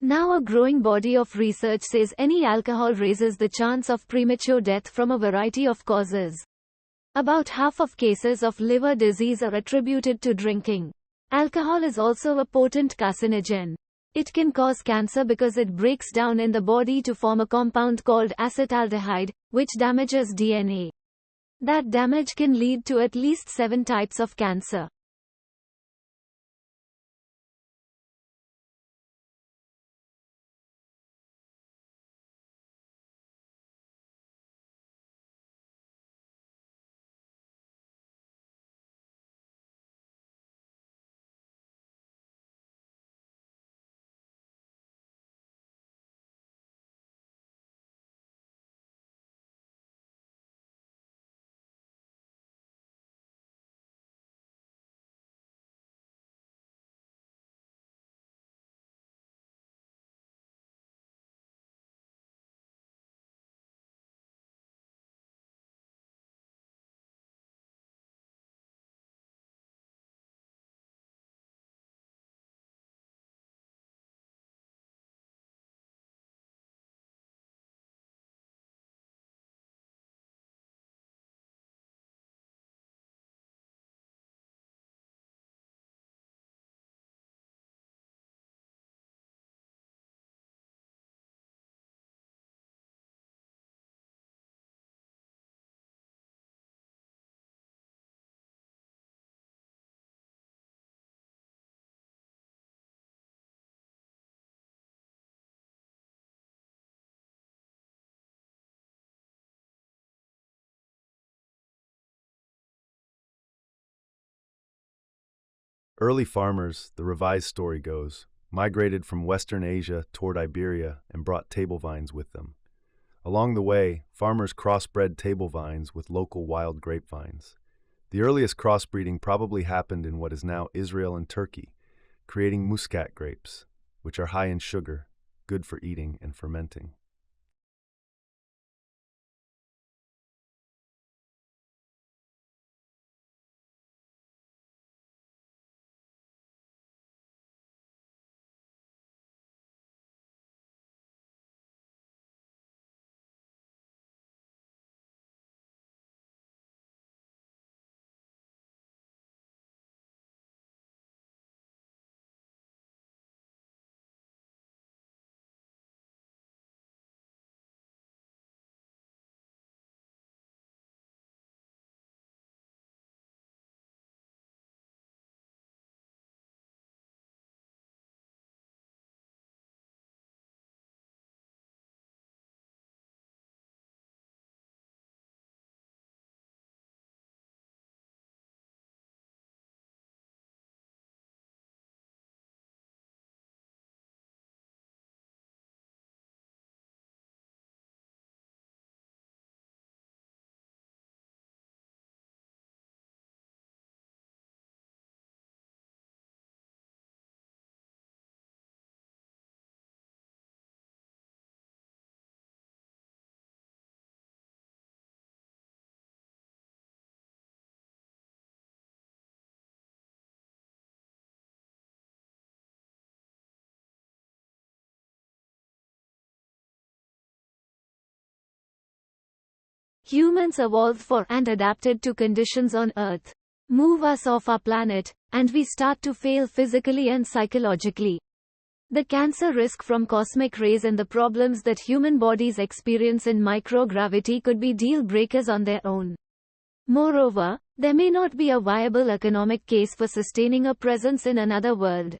Now a growing body of research says any alcohol raises the chance of premature death from a variety of causes. About half of cases of liver disease are attributed to drinking. Alcohol is also a potent carcinogen. It can cause cancer because it breaks down in the body to form a compound called acetaldehyde, which damages DNA. That damage can lead to at least 7 types of cancer. Early farmers, the revised story goes, migrated from Western Asia toward Iberia and brought table vines with them. Along the way, farmers crossbred table vines with local wild grapevines. The earliest crossbreeding probably happened in what is now Israel and Turkey, creating muscat grapes, which are high in sugar, good for eating and fermenting. Humans evolved for and adapted to conditions on Earth. Move us off our planet, and we start to fail physically and psychologically. The cancer risk from cosmic rays and the problems that human bodies experience in microgravity could be deal breakers on their own. Moreover, there may not be a viable economic case for sustaining a presence in another world.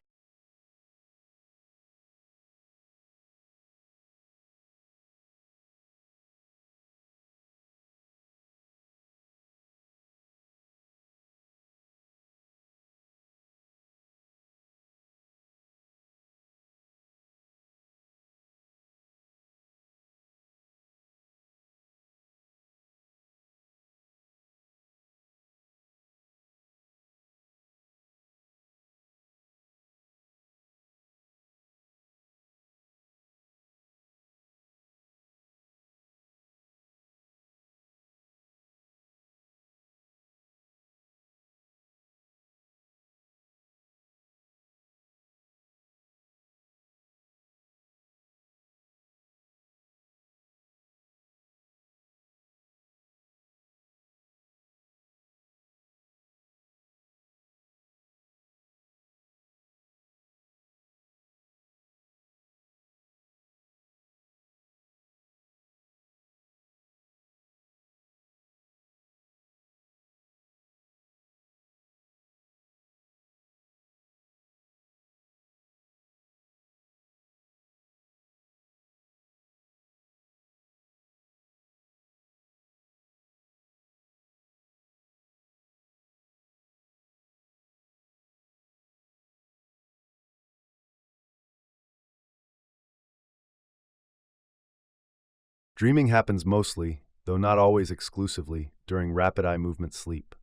Dreaming happens mostly, though not always exclusively, during rapid eye movement sleep.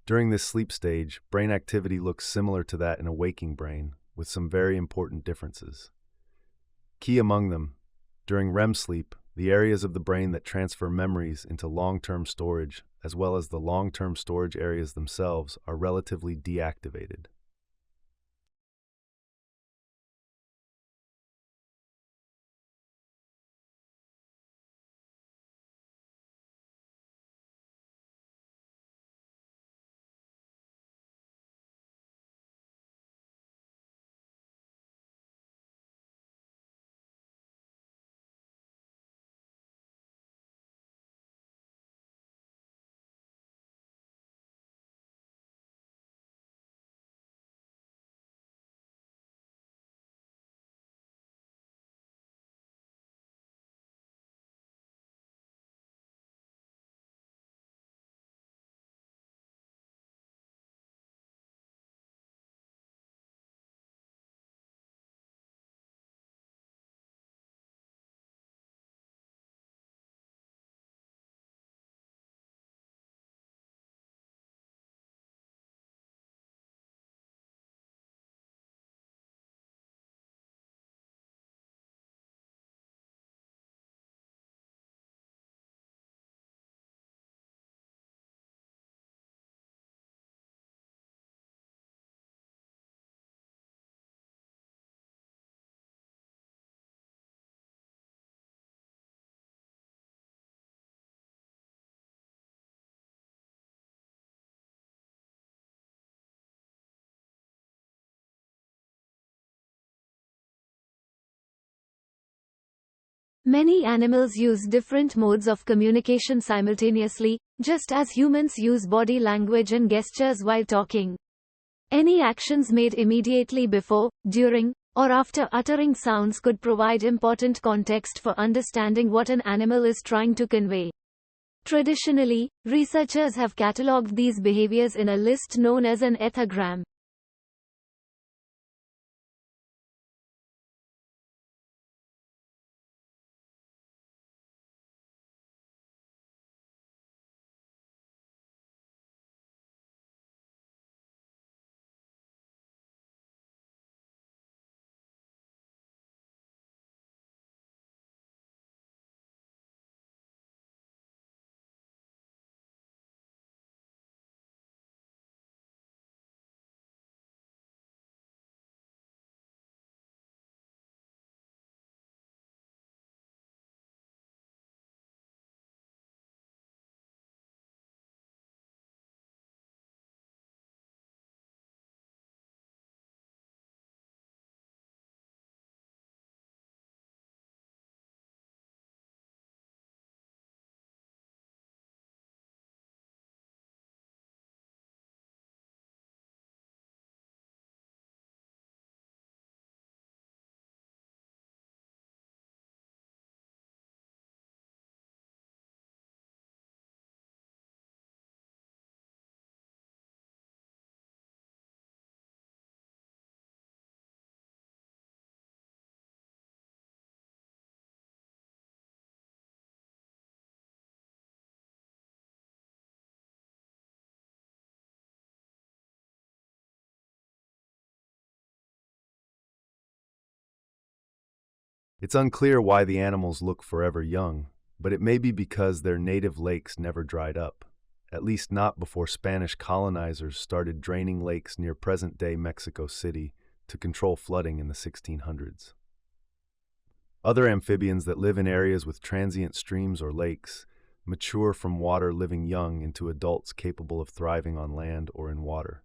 During this sleep stage, brain activity looks similar to that in a waking brain, with some very important differences. Key among them, during REM sleep, the areas of the brain that transfer memories into long-term storage, as well as the long-term storage areas themselves, are relatively deactivated. Many animals use different modes of communication simultaneously, just as humans use body language and gestures while talking. Any actions made immediately before, during, or after uttering sounds could provide important context for understanding what an animal is trying to convey. Traditionally, researchers have catalogued these behaviors in a list known as an ethogram. It's unclear why the animals look forever young, but it may be because their native lakes never dried up, at least not before Spanish colonizers started draining lakes near present-day Mexico City to control flooding in the 1600s. Other amphibians that live in areas with transient streams or lakes mature from water living young into adults capable of thriving on land or in water.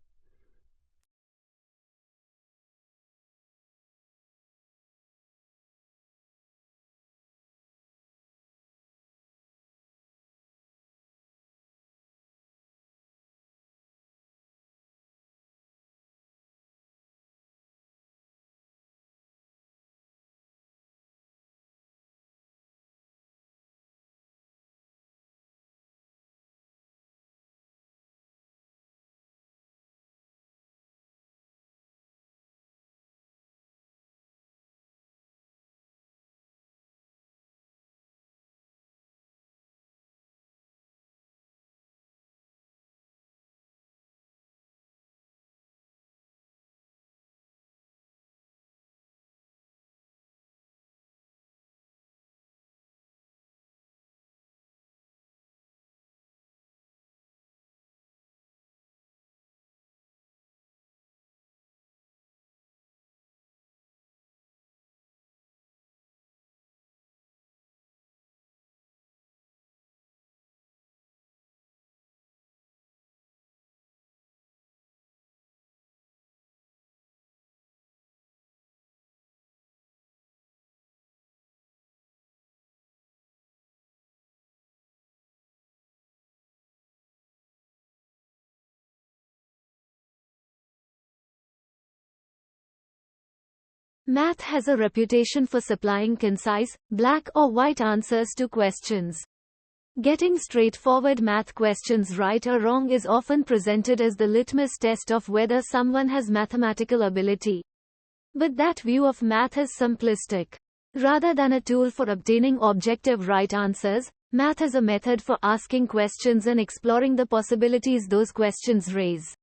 Math has a reputation for supplying concise, black or white answers to questions. Getting straightforward math questions right or wrong is often presented as the litmus test of whether someone has mathematical ability. But that view of math is simplistic. Rather than a tool for obtaining objective right answers, math is a method for asking questions and exploring the possibilities those questions raise.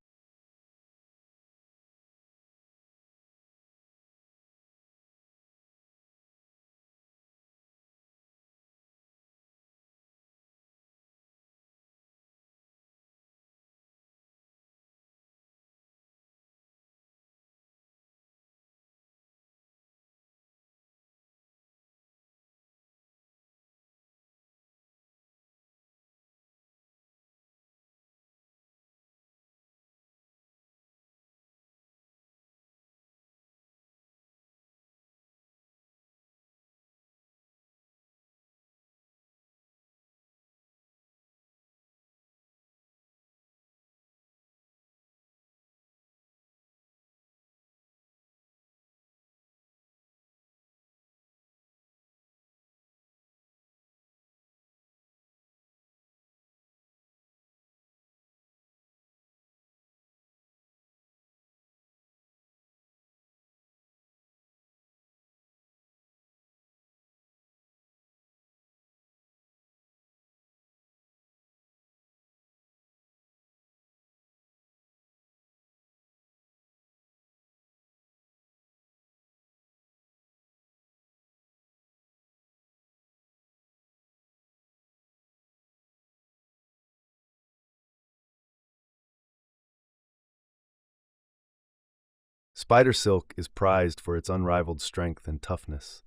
Spider silk is prized for its unrivaled strength and toughness,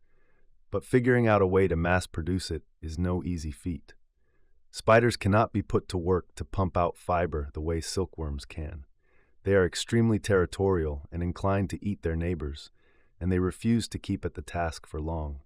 but figuring out a way to mass produce it is no easy feat. Spiders cannot be put to work to pump out fiber the way silkworms can. They are extremely territorial and inclined to eat their neighbors, and they refuse to keep at the task for long.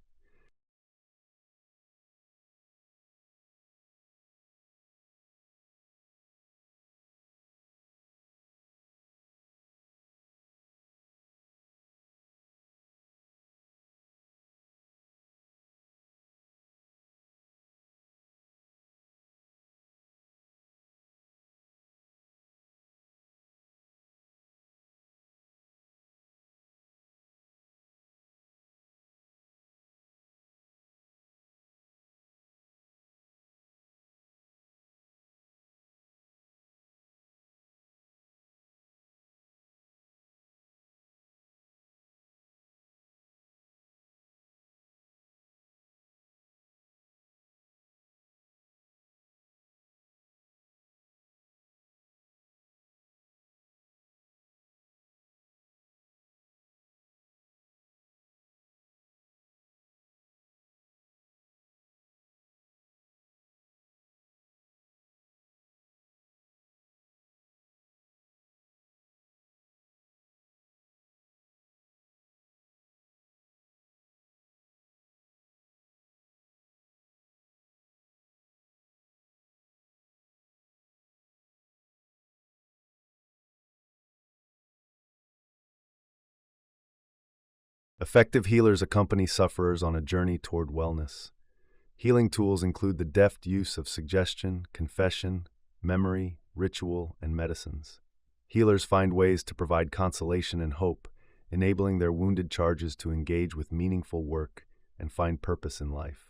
Effective healers accompany sufferers on a journey toward wellness. Healing tools include the deft use of suggestion, confession, memory, ritual, and medicines. Healers find ways to provide consolation and hope, enabling their wounded charges to engage with meaningful work and find purpose in life.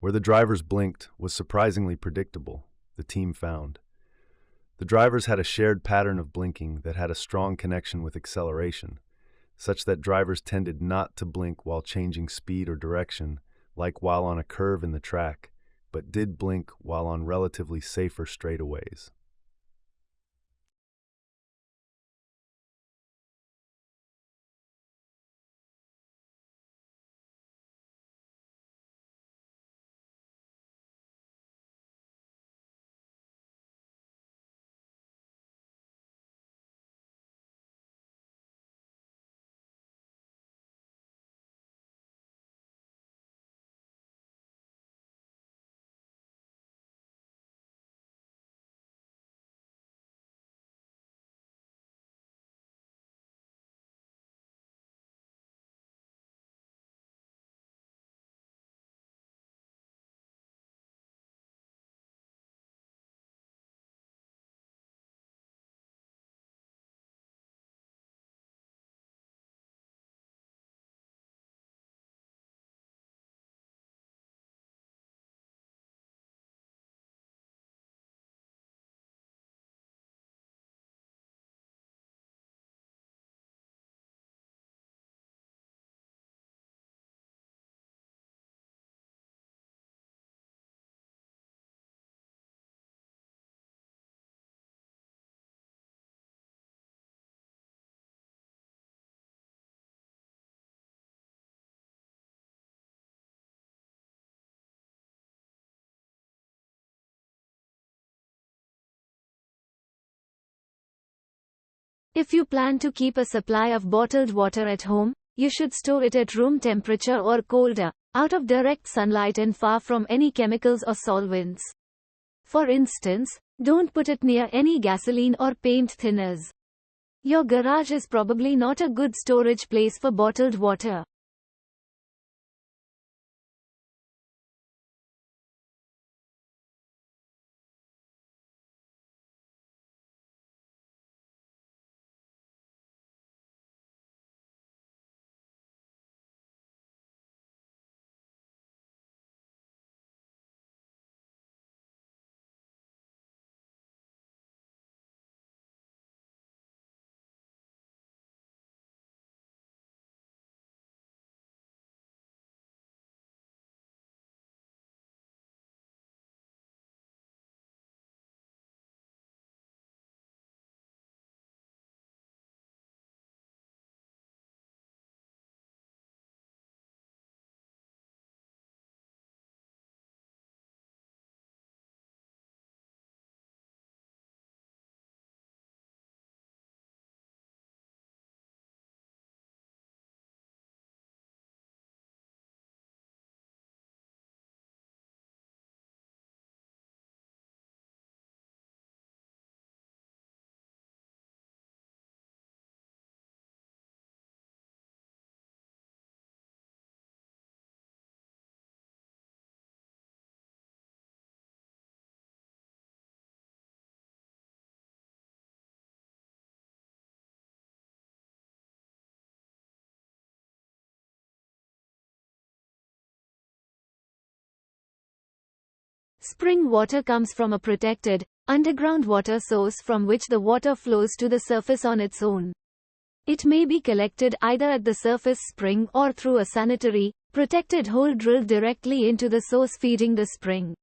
Where the drivers blinked was surprisingly predictable, the team found. The drivers had a shared pattern of blinking that had a strong connection with acceleration, such that drivers tended not to blink while changing speed or direction, like while on a curve in the track, but did blink while on relatively safer straightaways. If you plan to keep a supply of bottled water at home, you should store it at room temperature or colder, out of direct sunlight and far from any chemicals or solvents. For instance, don't put it near any gasoline or paint thinners. Your garage is probably not a good storage place for bottled water. Spring water comes from a protected, underground water source from which the water flows to the surface on its own. It may be collected either at the surface spring or through a sanitary, protected hole drilled directly into the source feeding the spring.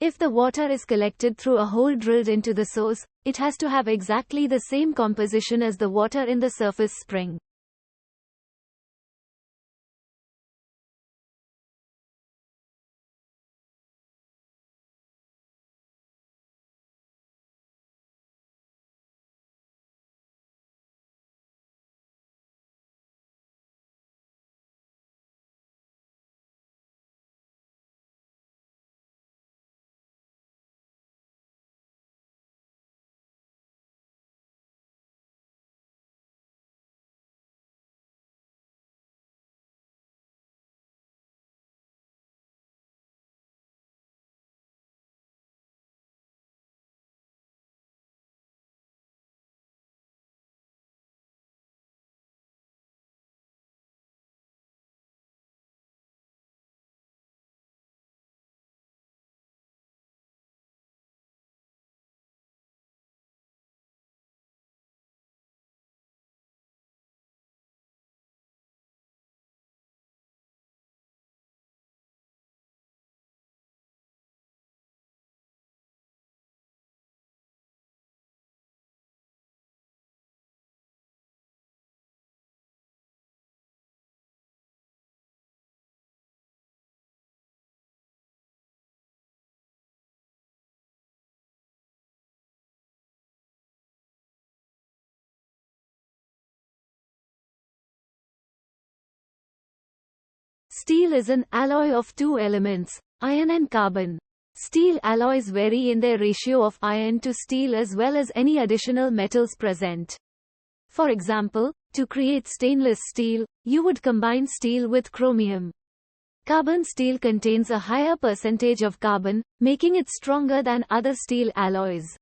If the water is collected through a hole drilled into the source, it has to have exactly the same composition as the water in the surface spring. Steel is an alloy of two elements, iron and carbon. Steel alloys vary in their ratio of iron to steel as well as any additional metals present. For example, to create stainless steel, you would combine steel with chromium. Carbon steel contains a higher percentage of carbon, making it stronger than other steel alloys.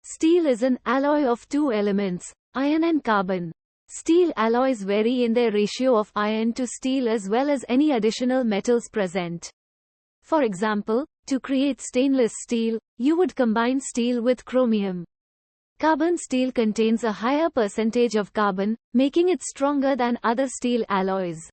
Steel is an alloy of two elements, iron and carbon. Steel alloys vary in their ratio of iron to steel as well as any additional metals present. For example, to create stainless steel, you would combine steel with chromium. Carbon steel contains a higher percentage of carbon, making it stronger than other steel alloys.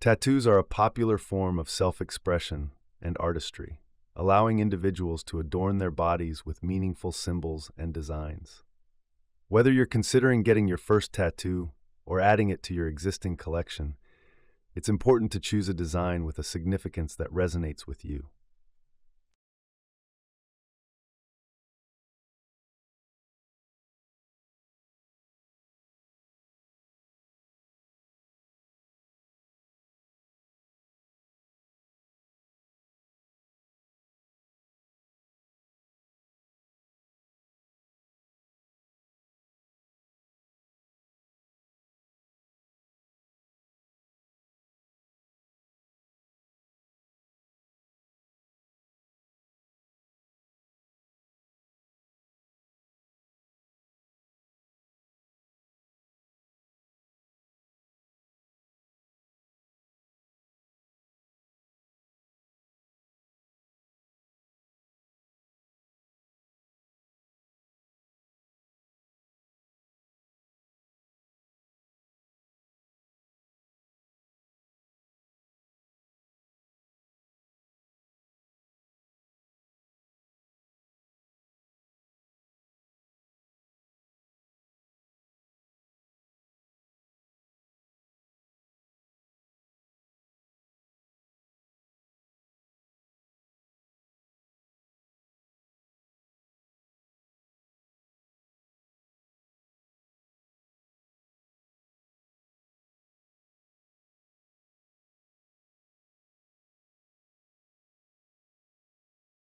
Tattoos are a popular form of self-expression and artistry, allowing individuals to adorn their bodies with meaningful symbols and designs. Whether you're considering getting your first tattoo or adding it to your existing collection, it's important to choose a design with a significance that resonates with you.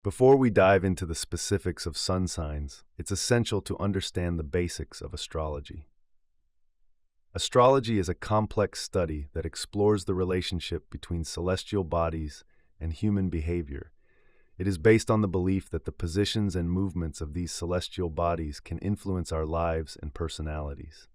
Before we dive into the specifics of sun signs, it's essential to understand the basics of astrology. Astrology is a complex study that explores the relationship between celestial bodies and human behavior. It is based on the belief that the positions and movements of these celestial bodies can influence our lives and personalities.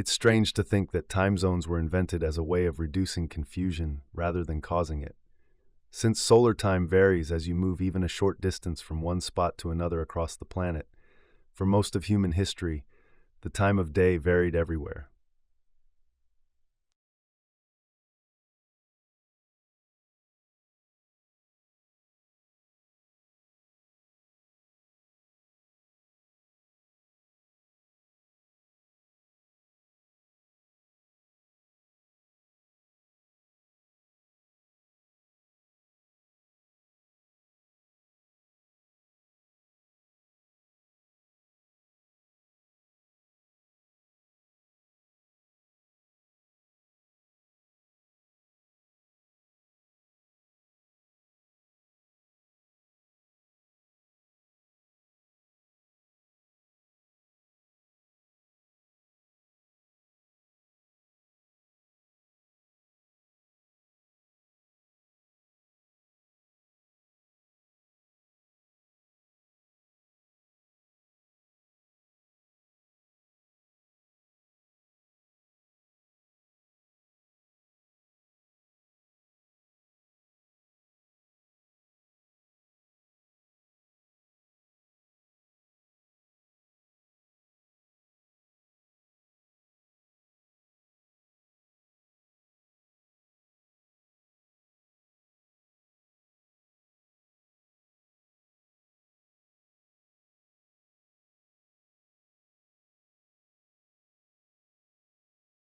It's strange to think that time zones were invented as a way of reducing confusion rather than causing it. Since solar time varies as you move even a short distance from one spot to another across the planet, for most of human history, the time of day varied everywhere.